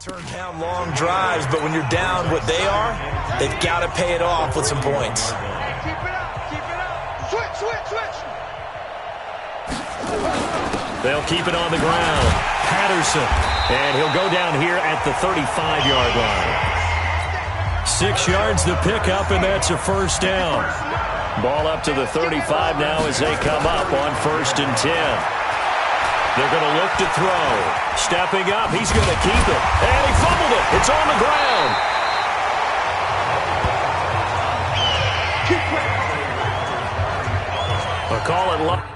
Turn down long drives, but when you're down what they are, they've got to pay it off with some points. Keep it up, keep it up. Switch. They'll keep it on the ground. Patterson. And he'll go down here at the 35-yard line. 6 yards the pickup, and that's a first down. Ball up to the 35 now as they come up on 1st and 10. They're going to look to throw. Stepping up, he's going to keep it. And he fumbled it. It's on the ground. A call it luck.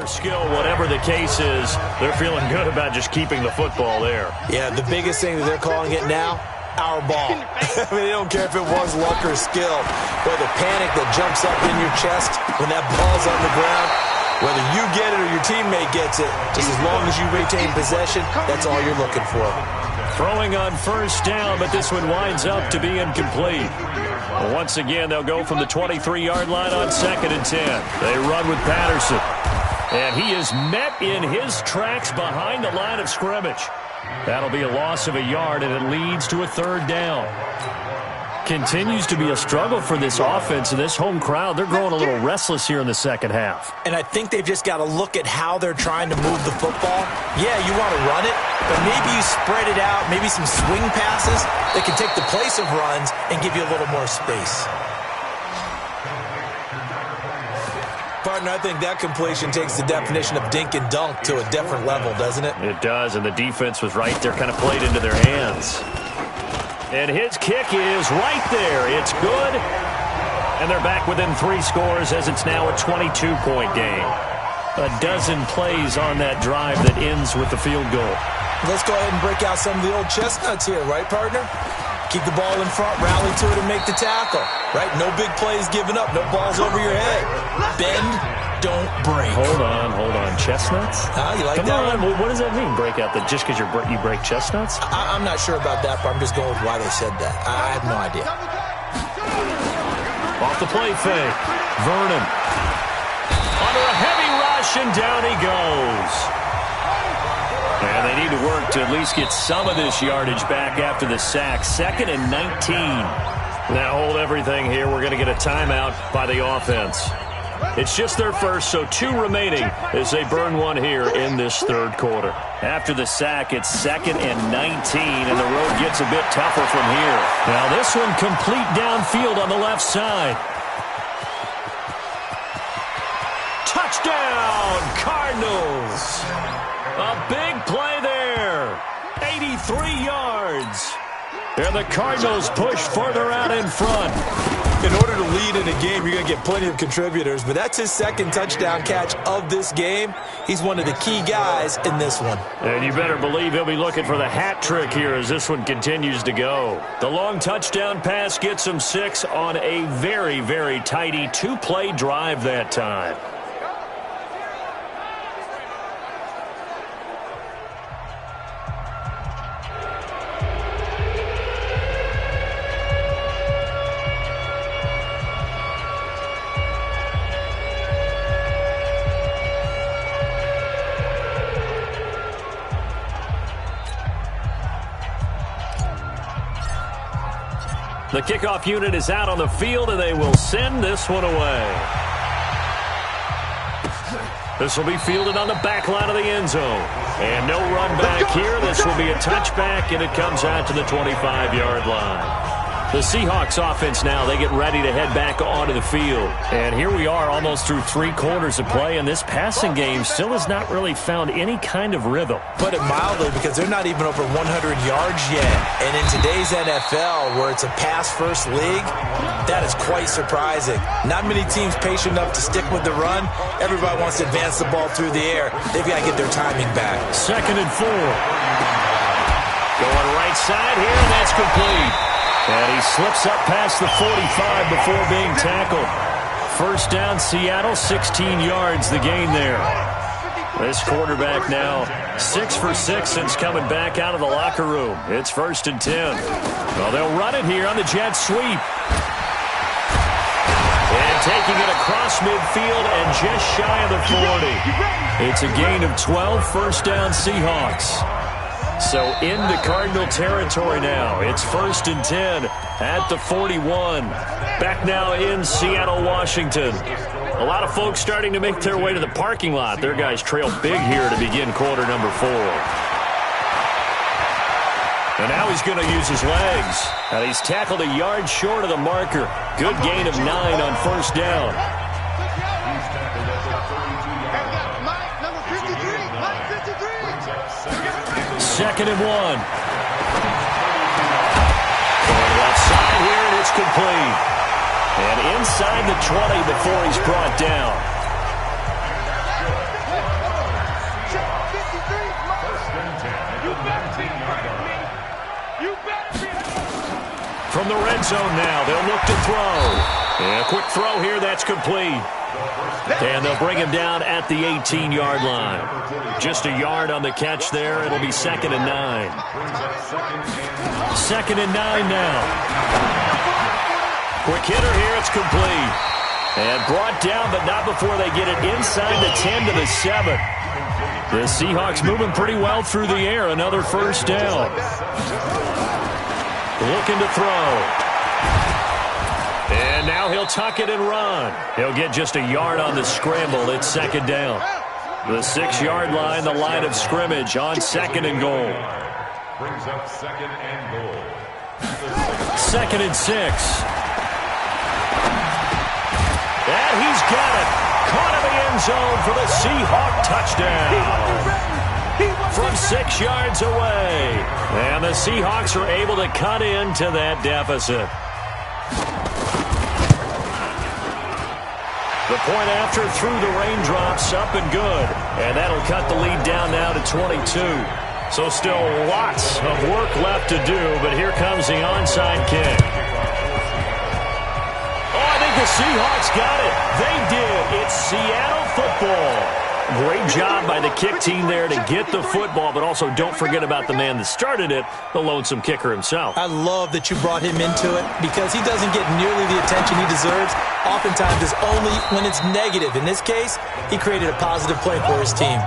Skill, whatever the case is, they're feeling good about just keeping the football there. Yeah, the biggest thing that they're calling it now, our ball. I mean, they don't care if it was luck or skill. But the panic that jumps up in your chest when that ball's on the ground, whether you get it or your teammate gets it, just as long as you retain possession, that's all you're looking for. Throwing on 1st down, but this one winds up to be incomplete. Once again, they'll go from the 23-yard line on 2nd and 10. They run with Patterson. And he is met in his tracks behind the line of scrimmage. That'll be a loss of a yard, and it leads to a 3rd down. Continues to be a struggle for this offense and this home crowd. They're growing a little restless here in the second half. And I think they've just got to look at how they're trying to move the football. Yeah, you want to run it, but maybe you spread it out, maybe some swing passes that can take the place of runs and give you a little more space. Partner, I think that completion takes the definition of dink and dunk to a different level, doesn't it? It does, and the defense was right there, kind of played into their hands. And his kick is right there. It's good. And they're back within 3 scores as it's now a 22-point game. A dozen plays on that drive that ends with the field goal. Let's go ahead and break out some of the old chestnuts here, right, partner? Keep the ball in front, rally to it, and make the tackle. Right? No big plays given up. No balls over your head. Bend, don't break. Hold on. Chestnuts? You like Come that on. one? What does that mean, break out? Just because you break chestnuts? I'm not sure about that, but I'm just going with why they said that. I have no idea. Off the play fake. Vernon. Under a heavy rush, and down he goes. And they need to work to at least get some of this yardage back after the sack. 2nd and 19. Now hold everything here. We're going to get a timeout by the offense. It's just their first, so 2 remaining as they burn one here in this 3rd quarter. After the sack, it's 2nd and 19, and the road gets a bit tougher from here. Now this one complete downfield on the left side. Touchdown, Cardinals! A big play there. 83 yards. And the Cardinals push further out in front. In order to lead in a game, you're going to get plenty of contributors, but that's his 2nd touchdown catch of this game. He's one of the key guys in this one. And you better believe he'll be looking for the hat trick here as this one continues to go. The long touchdown pass gets him 6 on a very, very tidy 2-play drive that time. The kickoff unit is out on the field, and they will send this one away. This will be fielded on the back line of the end zone. And no run back here. This will be a touchback, and it comes out to the 25-yard line. The Seahawks offense now, they get ready to head back onto the field. And here we are almost through 3 quarters of play, and this passing game still has not really found any kind of rhythm. Put it mildly, because they're not even over 100 yards yet. And in today's NFL, where it's a pass-first league, that is quite surprising. Not many teams patient enough to stick with the run. Everybody wants to advance the ball through the air. They've got to get their timing back. 2nd and 4. Going right side here, and that's complete. And he slips up past the 45 before being tackled. First down, Seattle, 16 yards the gain there. This quarterback now 6 for 6 since coming back out of the locker room. It's 1st and 10. Well, they'll run it here on the jet sweep. And taking it across midfield and just shy of the 40. It's a gain of 12, first down Seahawks. So into Cardinal territory now. It's 1st and 10 at the 41. Back now in Seattle, Washington. A lot of folks starting to make their way to the parking lot. Their guys trail big here to begin quarter number 4. And now he's going to use his legs. And he's tackled a yard short of the marker. Good gain of 9 on first down. Second and 1. Going left side here, and it's complete. And inside the 20 before he's brought down. From the red zone now, they'll look to throw. And a quick throw here, that's complete. And they'll bring him down at the 18-yard line. Just a yard on the catch there. It'll be 2nd and 9. 2nd and 9 now. Quick hitter here, it's complete. And brought down, but not before they get it inside the 10 to the 7. The Seahawks moving pretty well through the air. Another first down. Looking to throw. And now he'll tuck it and run. He'll get just a yard on the scramble. It's 2nd down. The 6-yard line, the line of scrimmage on 2nd and goal. Brings up 2nd and goal. 2nd and 6. And he's got it. Caught in the end zone for the Seahawk touchdown. From 6 yards away. And the Seahawks are able to cut into that deficit. The point after through the raindrops, up and good. And that'll cut the lead down now to 22. So still lots of work left to do, but here comes the onside kick. Oh, I think the Seahawks got it. They did. It's Seattle football. Great job by the kick team there to get the football, but also don't forget about the man that started it, the lonesome kicker himself. I love that you brought him into it because he doesn't get nearly the attention he deserves. Oftentimes it's only when it's negative. In this case, he created a positive play for his team.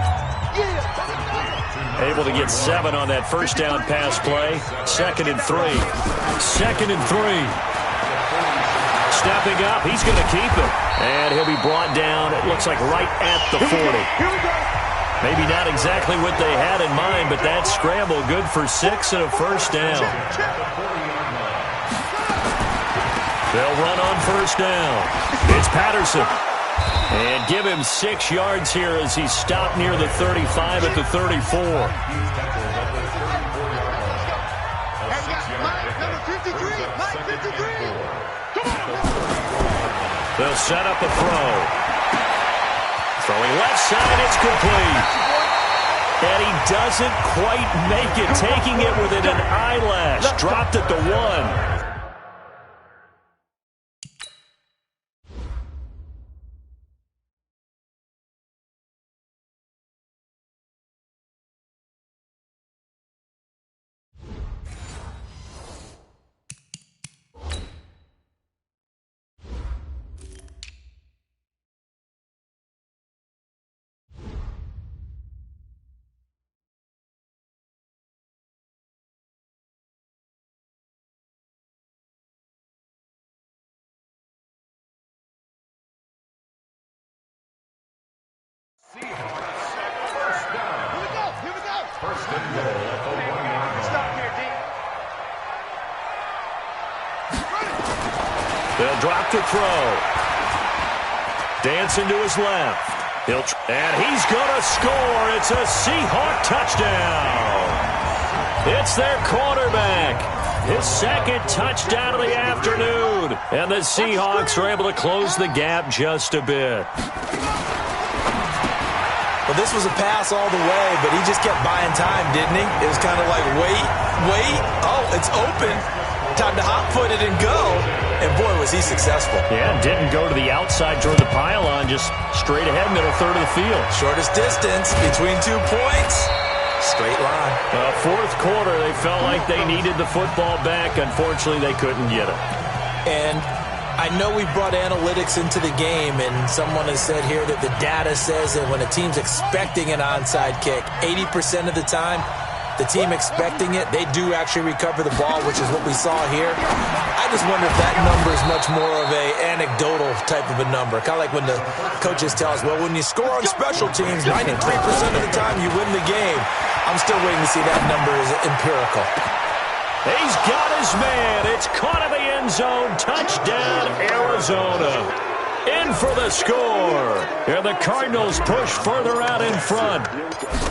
Able to get 7 on that first down pass play. 2nd and 3. 2nd and 3. Stepping up, he's going to keep it. And he'll be brought down, it looks like right at the 40. Maybe not exactly what they had in mind, but that scramble good for 6 and a first down. They'll run on first down. It's Patterson. And give him 6 yards here as he's stopped near the 35 at the 34. They'll set up a throw. Throwing left side, it's complete. And he doesn't quite make it, taking it within an eyelash. Dropped at the 1. They'll drop to throw. Dancing to his left. And he's going to score. It's a Seahawk touchdown. It's their quarterback. His 2nd touchdown of the afternoon. And the Seahawks are able to close the gap just a bit. Well, this was a pass all the way, but he just kept buying time, didn't he? It was kind of like, wait. Oh, it's open. Time to hot-foot it and go. And, boy, was he successful. Yeah, didn't go to the outside toward the pylon, just straight ahead, middle third of the field. Shortest distance between 2 points. Straight line. Fourth quarter, they felt like they needed the football back. Unfortunately, they couldn't get it. And I know we brought analytics into the game, and someone has said here that the data says that when a team's expecting an onside kick, 80% of the time, the team expecting it, they do actually recover the ball, which is what we saw here. I just wonder if that number is much more of a anecdotal type of a number. Kind of like when the coaches tell us, well, when you score on special teams, 93% of the time you win the game. I'm still waiting to see that number is empirical. He's got his man. It's caught in the end zone. Touchdown, Arizona. In for the score. And the Cardinals push further out in front.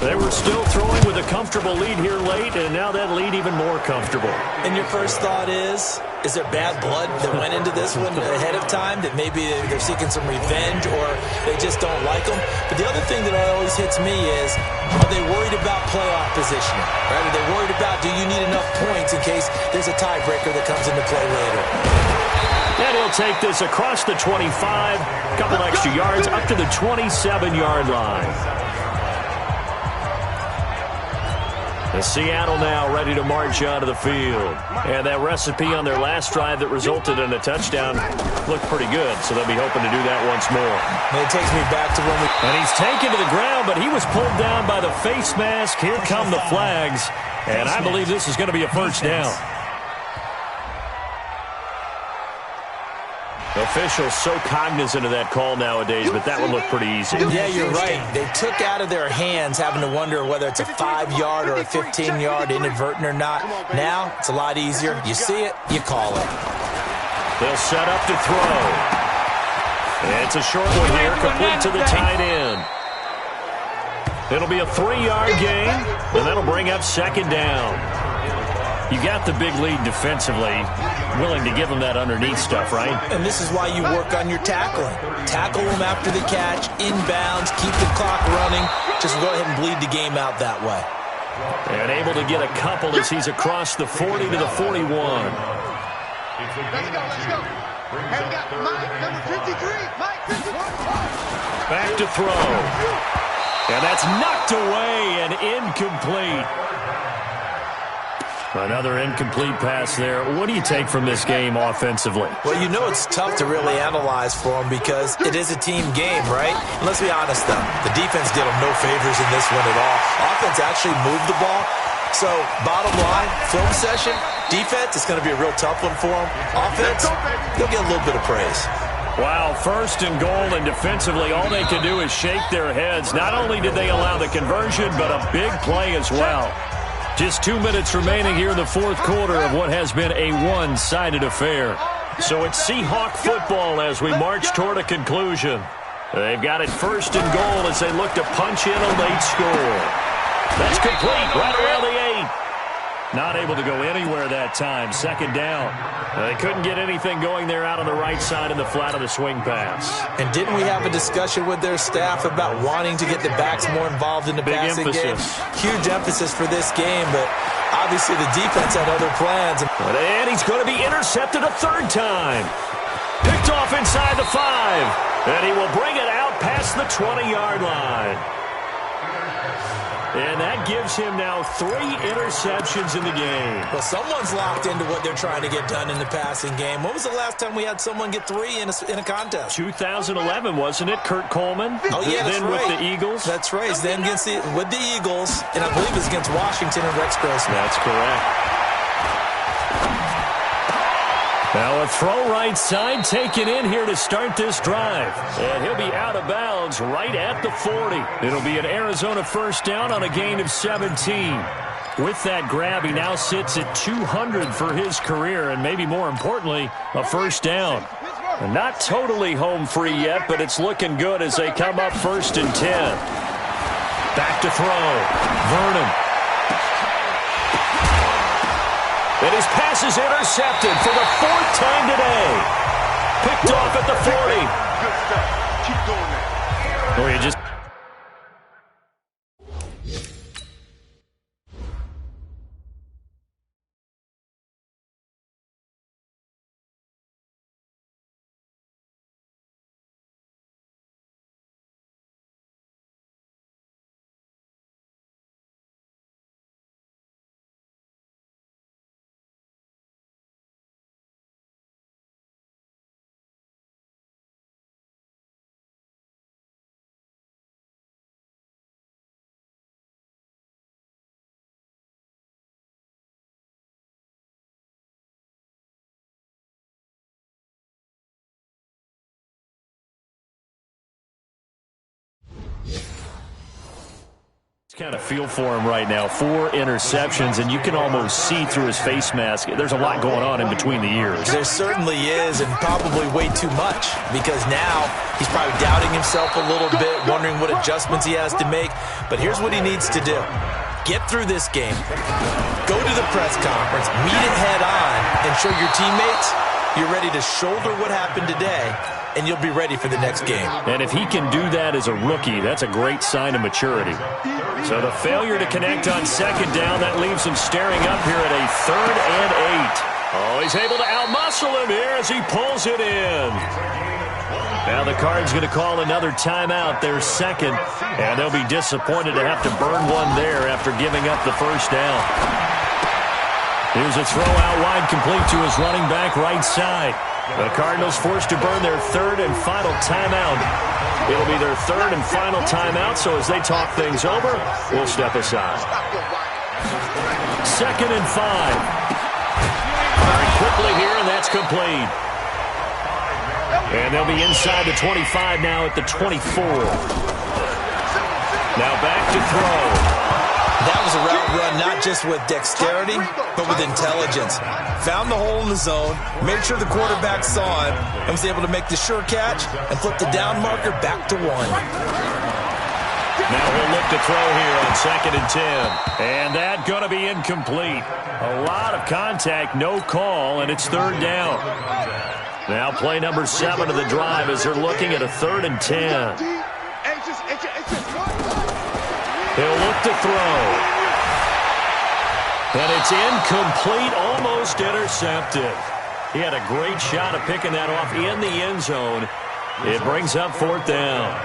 They were still throwing with a comfortable lead here late, and now that lead even more comfortable. And your first thought is there bad blood that went into this one ahead of time, that maybe they're seeking some revenge or they just don't like them? But the other thing that always hits me is, are they worried about playoff positioning? Right? Are they worried about, do you need enough points in case there's a tiebreaker that comes into play later? And he'll take this across the 25, a couple extra yards, up to the 27-yard line. And Seattle now ready to march onto the field. And that recipe on their last drive that resulted in a touchdown looked pretty good, so they'll be hoping to do that once more. And it takes me back to when we... And he's taken to the ground, but he was pulled down by the face mask. Here come the flags, and I believe this is going to be a first down. Officials so cognizant of that call nowadays, but that one looked pretty easy. Yeah, you're right. They took out of their hands having to wonder whether it's a 5-yard or a 15-yard, inadvertent or not. Now, it's a lot easier. You see it, you call it. They'll set up to throw. It's a short one here, complete to the tight end. It'll be a 3-yard gain, and that'll bring up second down. You got the big lead defensively, willing to give them that underneath stuff, right? And this is why you work on your tackling. Tackle them after the catch, inbounds, keep the clock running. Just go ahead and bleed the game out that way. And able to get a couple as he's across the 40 to the 41. Let's go, let's go. And we got Mike, number 53. Mike, 53. Back to throw. And that's knocked away and incomplete. Another incomplete pass there. What do you take from this game offensively? Well, you know it's tough to really analyze for them because it is a team game, right? And let's be honest, though. The defense did them no favors in this one at all. Offense actually moved the ball. So, bottom line, film session, defense, it's going to be a real tough one for them. Offense, they'll get a little bit of praise. Wow, first and goal, and defensively, all they can do is shake their heads. Not only did they allow the conversion, but a big play as well. Just 2 minutes remaining here in the fourth quarter of what has been a one-sided affair. So it's Seahawk football as we march toward a conclusion. They've got it first and goal as they look to punch in a late score. That's complete right around the 8. Not able to go anywhere that time. Second down. They couldn't get anything going there out on the right side in the flat of the swing pass. And didn't we have a discussion with their staff about wanting to get the backs more involved in the passing game? Huge emphasis for this game, but obviously the defense had other plans. And he's going to be intercepted a third time. Picked off inside the 5. And he will bring it out past the 20-yard line. And that gives him now 3 interceptions in the game. Well, someone's locked into what they're trying to get done in the passing game. When was the last time we had someone get 3 in a contest? 2011, wasn't it? Kurt Coleman? Oh, yeah, that's then right. with the Eagles? That's right. Then with the Eagles, and I believe it was against Washington and Rex Grossman. That's correct. Now a throw right side taken in here to start this drive. And he'll be out of bounds right at the 40. It'll be an Arizona first down on a gain of 17. With that grab, he now sits at 200 for his career, and maybe more importantly, a first down. And not totally home free yet, but it's looking good as they come up first and 10. Back to throw. Vernon. And his pass is intercepted for the 4th time today. Picked off at the 40. Good stuff. Keep doing that. Oh, he just Kind of feel for him right now. 4 interceptions, and you can almost see through his face mask. There's a lot going on in between the ears. There certainly is, and probably way too much, because now he's probably doubting himself a little bit, wondering what adjustments he has to make. But here's what he needs to do. Get through this game, go to the press conference, meet it head on, and show your teammates you're ready to shoulder what happened today, and you'll be ready for the next game. And if he can do that as a rookie, that's a great sign of maturity. So the failure to connect on second down, that leaves him staring up here at a 3rd and 8. Oh, he's able to outmuscle him here as he pulls it in. Now the Cards going to call another timeout, their second, and they'll be disappointed to have to burn one there after giving up the first down. Here's a throw out wide, complete to his running back right side. The Cardinals forced to burn their 3rd and final timeout. It'll be their 3rd and final timeout, so as they talk things over, we'll step aside. 2nd and 5. Very quickly here, and that's complete. And they'll be inside the 25 now at the 24. Now back to throw. That was a route run not just with dexterity, but with intelligence. Found the hole in the zone, made sure the quarterback saw him, and was able to make the sure catch and flip the down marker back to 1. Now he'll look to throw here on 2nd and 10. And that going to be incomplete. A lot of contact, no call, and it's 3rd down. Now play number 7 of the drive as they're looking at a 3rd and 10. He'll look to throw. And it's incomplete, almost intercepted. He had a great shot at picking that off in the end zone. It brings up 4th down.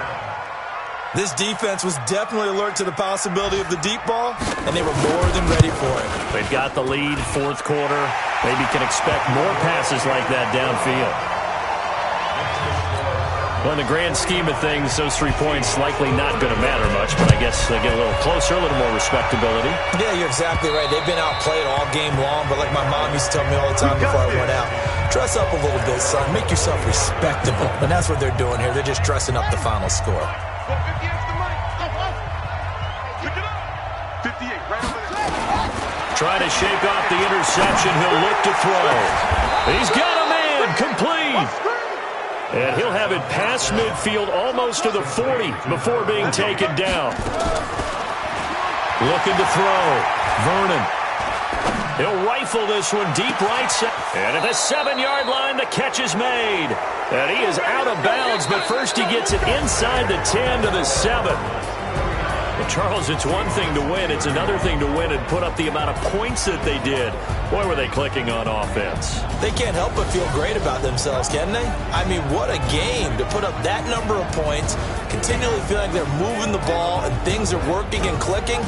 This defense was definitely alert to the possibility of the deep ball, and they were more than ready for it. They've got the lead, 4th quarter. Maybe can expect more passes like that downfield. Well, in the grand scheme of things, those 3 points likely not going to matter much, but I guess they get a little closer, a little more respectability. Yeah, you're exactly right. They've been outplayed all game long, but like my mom used to tell me all the time before I went out, dress up a little bit, son. Make yourself respectable. And that's what they're doing here. They're just dressing up the final score. Trying to shake off the interception. He'll look to throw. He's got a man, complete. And he'll have it past midfield almost to the 40 before being taken down. Looking to throw. Vernon. He'll rifle this one deep right side. And at the 7-yard line, the catch is made. And he is out of bounds, but first he gets it inside the 10 to the 7. And Charles, it's one thing to win. It's another thing to win and put up the amount of points that they did. Boy, were they clicking on offense. They can't help but feel great about themselves, can they? I mean, what a game to put up that number of points, continually feeling they're moving the ball and things are working and clicking.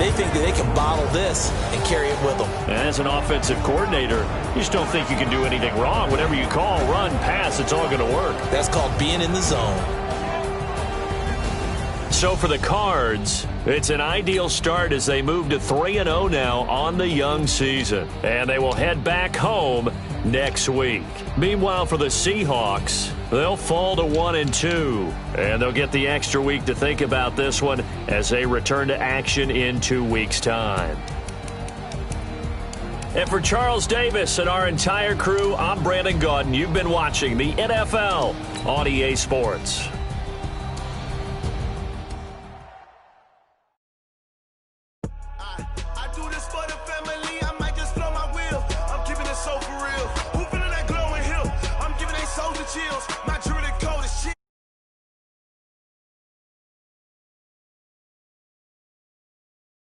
They think that they can bottle this and carry it with them. And as an offensive coordinator, you just don't think you can do anything wrong. Whatever you call, run, pass, it's all going to work. That's called being in the zone. So for the Cards, it's an ideal start as they move to 3-0 now on the young season. And they will head back home next week. Meanwhile, for the Seahawks, they'll fall to 1-2. And they'll get the extra week to think about this one as they return to action in 2 weeks' time. And for Charles Davis and our entire crew, I'm Brandon Gaudin. You've been watching the NFL on EA Sports. So for real, who feeling that glowing hill? I'm giving they souls the chills. My